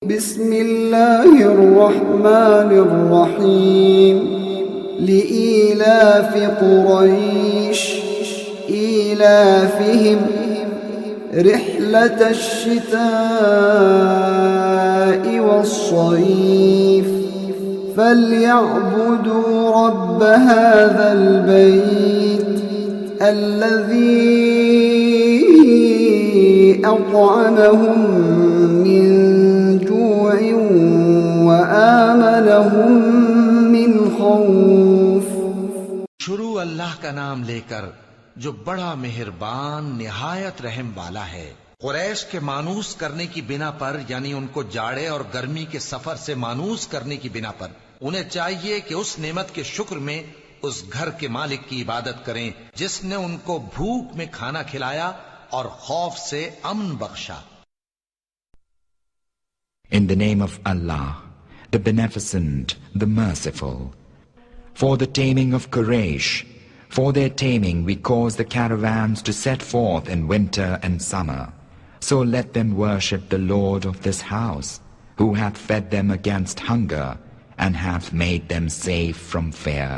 बिस्मिल्लाहिर रहमानिर रहीम लिईलाफ कुरैश ईलाफिहिम रिहलतश शिताइ वस्सैफ फल्यअबुदू रब्ब हाज़ल बैत अल्लज़ी अत्अमहुम मिन जूइन व आमनहुम मिन खौफ। शुरू अल्लाह का नाम लेकर जो बड़ा मेहरबान निहायत रहम वाला है। कुरैश के मानूस करने की बिना पर, यानी उनको जाड़े और गर्मी के सफर से मानूस करने की बिना पर, उन्हें चाहिए कि उस नेमत के शुक्र में उस घर के मालिक की इबादत करें जिसने उनको भूख में खाना खिलाया और खौफ से अमन बख्शा। In the name of Allah, the Beneficent, the Merciful. For the taming of Quraysh, for their taming we cause the caravans to set forth in winter and summer. So let them worship the Lord of this house, who hath fed them against hunger and hath made them safe from fear.